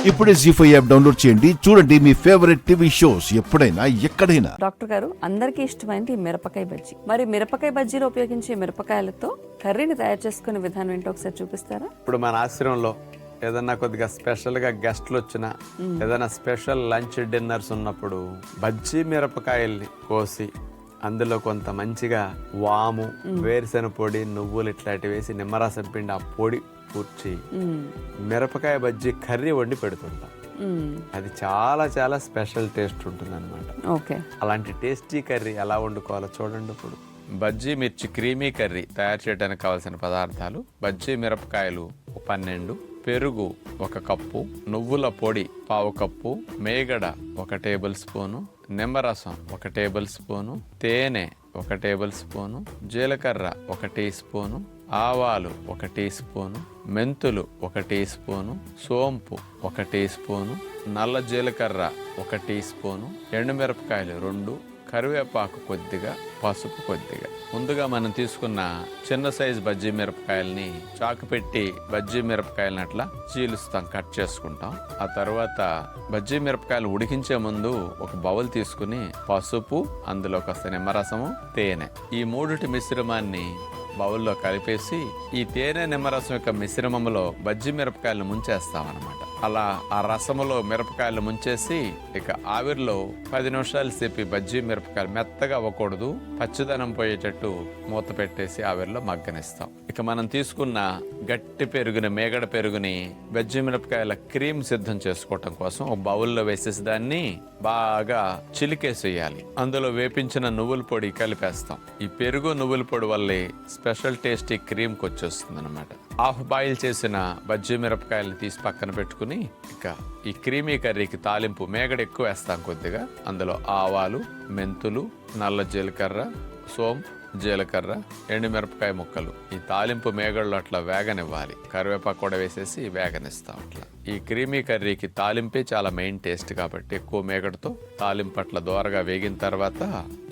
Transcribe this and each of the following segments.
ఇప్పుడే జీ5 app download చేయండి. చూడండి మీ ఫేవరెట్ టీవీ షోస్ ఎప్పుడైనా ఎక్కడైనా. డాక్టర్ గారు, అందరికీ ఇష్టమైనది మిరపకాయ బజ్జీ. మరి మిరపకాయ బజ్జీలో ఉపయోగించే మిరపకాయలతో కర్రీని తయారు చేసుకునే విధానం ఏంటో ఒకసారి చూపిస్తారా? ఇప్పుడు మన ఆశ్రమంలో ఏదన్నా కొద్దిగా స్పెషల్గా గెస్ట్లు వచ్చినా ఏదైనా స్పెషల్ లంచ్ డిన్నర్స్ ఉన్నప్పుడు బజ్జీ మిరపకాయల్ని కోసి అందులో కొంత మంచిగా వాము, వేరుశెనగ పొడి, నువ్వులు ఇట్లాంటివి వేసి నిమ్మరసం పిండి ఆ పొడి కూర్చి మిరపకాయ బజ్జీ కర్రీ వండి పెడుతుంటాం. అది చాలా చాలా స్పెషల్ టేస్ట్ ఉంటుంది అనమాట. అలాంటి టేస్టీ కర్రీ ఎలా వండుకోవాలో చూడండి. ఇప్పుడు బజ్జీ మిర్చి క్రీమీ కర్రీ తయారు చేయడానికి కావాల్సిన పదార్థాలు: బజ్జీ మిరపకాయలు 12, పెరుగు 1 కప్పు, నువ్వుల పొడి 1/4 కప్పు, మేగడ 1 టేబుల్ స్పూను, నిమ్మరసం 1 టేబుల్ స్పూను, తేనె 1 టేబుల్ స్పూను, జీలకర్ర 1 టీ స్పూను, ఆవాలు 1 టీ స్పూను, మెంతులు 1 టీ స్పూను, సోంపు 1 టీ స్పూను, నల్ల జీలకర్ర 1 టీ స్పూను, ఎండుమిరపకాయలు 2, కరివేపాకు కొద్దిగా, పసుపు కొద్దిగా. ముందుగా మనం తీసుకున్న చిన్న సైజు బజ్జీ మిరపకాయల్ని చాకు పెట్టి బజ్జీ మిరపకాయలని అట్లా చీలుస్తాం, కట్ చేసుకుంటాం. ఆ తర్వాత బజ్జీ మిరపకాయలు ఉడికించే ముందు ఒక బౌల్ తీసుకుని పసుపు, అందులో కాస్త నిమ్మరసము, తేనె, ఈ 3 మిశ్రమాన్ని బౌల్లో కలిపేసి ఈ తేనె నిమ్మరసం యొక్క మిశ్రమంలో బజ్జీ మిరపకాయలను ముంచేస్తామన్నమాట. అలా ఆ రసములో మిరపకాయలు ముంచేసి ఇక ఆవిరిలో 10 నిమిషాలు సేపు బజ్జీ మిరపకాయలు మెత్తగా అవ్వకూడదు, పచ్చిదనం పోయేటట్టు మూత పెట్టేసి ఆవిరిలో మగ్గనిస్తాం. ఇక మనం తీసుకున్న గట్టి పెరుగుని, మేగడ పెరుగుని బజ్జీ మిరపకాయల క్రీమ్ సిద్ధం చేసుకోవటం కోసం ఒక బౌల్లో వేసేసి దాన్ని బాగా చిలికేసేయాలి. అందులో వేపించిన నువ్వుల పొడి కలిపేస్తాం. ఈ పెరుగు నువ్వుల పొడి వల్లే స్పెషల్ టేస్టీ క్రీమ్కి వచ్చేస్తుంది అనమాట. హాఫ్ బాయిల్ చేసిన బజ్జీ మిరపకాయలను తీసి పక్కన పెట్టుకుని ఇక ఈ క్రీమీ కర్రీకి తాలింపు మేగడ ఎక్కువ వేస్తాం కొద్దిగా. అందులో ఆవాలు, మెంతులు, నల్ల జీలకర్ర, సోంపు, జీలకర్ర, ఎండుమిరపకాయ ముక్కలు ఈ తాలింపు మేగడలో అట్లా వేగనివ్వాలి. కరివేపాకు కూడా వేసేసి వేగనిస్తాం. అట్లా ఈ క్రీమీ కర్రీకి తాలింపే చాలా మెయిన్ టేస్ట్ కాబట్టి ఎక్కువ మేగడతో తాలింపు అట్లా దోరగా వేగిన తర్వాత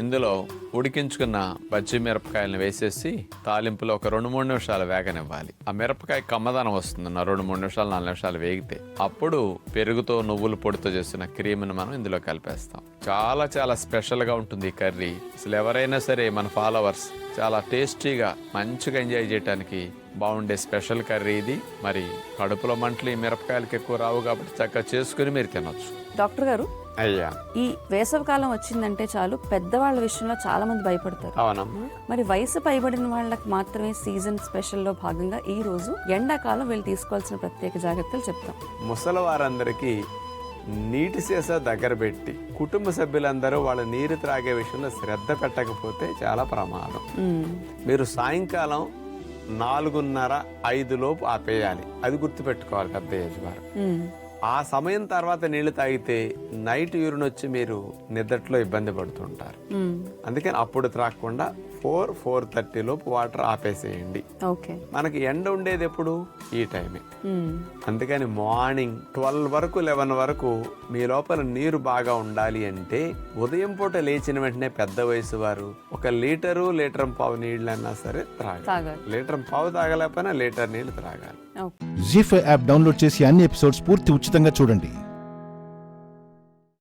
ఇందులో ఉడికించుకున్న బజ్జీ మిరపకాయలను వేసేసి తాలింపులో ఒక 2-3 నిమిషాలు వేగనివ్వాలి. ఆ మిరపకాయ కమ్మదనం వస్తుంది 2-3 నిమిషాలు 4 నిమిషాలు వేగితే. అప్పుడు పెరుగుతో నువ్వుల పొడితో చేసిన క్రీమ్ని మనం ఇందులో కలిపేస్తాం. చాలా చాలా స్పెషల్గా ఉంటుంది ఈ కర్రీ. అసలు ఎవరైనా సరే మన ఫాలోవర్స్ చాలా టేస్టీగా మంచిగా ఎంజాయ్ చేయడానికి బాగుండే స్పెషల్ కర్రీ ఇది. మరి కడుపులో మంటలు ఈ మిరపకాయలకి ఎక్కువ రావు కాబట్టి చక్కగా చేసుకుని మీరు తినొచ్చు. డాక్టర్ గారు, అయ్యా, ఈ వేసవి కాలం వచ్చిందంటే చాలు పెద్దవాళ్ళ విషయంలో చాలా మంది భయపడతారు. అవునమ్మా. మరి వయసు పైబడిన వాళ్ళకి మాత్రమే సీజన్ స్పెషల్లో భాగంగా ఈ రోజు ఎండాకాలం వీళ్ళు తీసుకోవాల్సిన ప్రత్యేక జాగ్రత్తలు చెప్తాం. ముసలివారందరికీ నీటి సీసా దగ్గర పెట్టి కుటుంబ సభ్యులందరూ వాళ్ళ నీరు త్రాగే విషయంలో శ్రద్ధ పెట్టకపోతే చాలా ప్రమాదం. మీరు సాయంకాలం 4:30-5 లోపు ఆపేయాలి. అది గుర్తుపెట్టుకోవాలి పెద్ద ఏజ్ వారు. ఆ సమయం తర్వాత నీళ్లు తాగితే నైట్ యూరిన్ వచ్చి మీరు నిద్రలో ఇబ్బంది పడుతుంటారు. అందుకని అప్పుడు త్రాగకుండా 4-4:30 లోపు వాటర్ ఆపేసేయండి. మనకి ఎండ ఉండేది ఎప్పుడు? ఈ టైమే. అందుకని మార్నింగ్ 12 వరకు 11 వరకు మీ లోపల నీరు బాగా ఉండాలి అంటే ఉదయం పూట లేచిన వెంటనే పెద్ద వయసు వారు 1 లీటరు 1.5 నీళ్ళన్నా సరే త్రాగాలి. 1.5 తాగలేకపోయినా లీటర్ నీళ్లు త్రాగాలి. జీ5 యాప్ డౌన్లోడ్ చేసి అన్ని ఎపిసోడ్స్ పూర్తి ఉచితంగా చూడండి.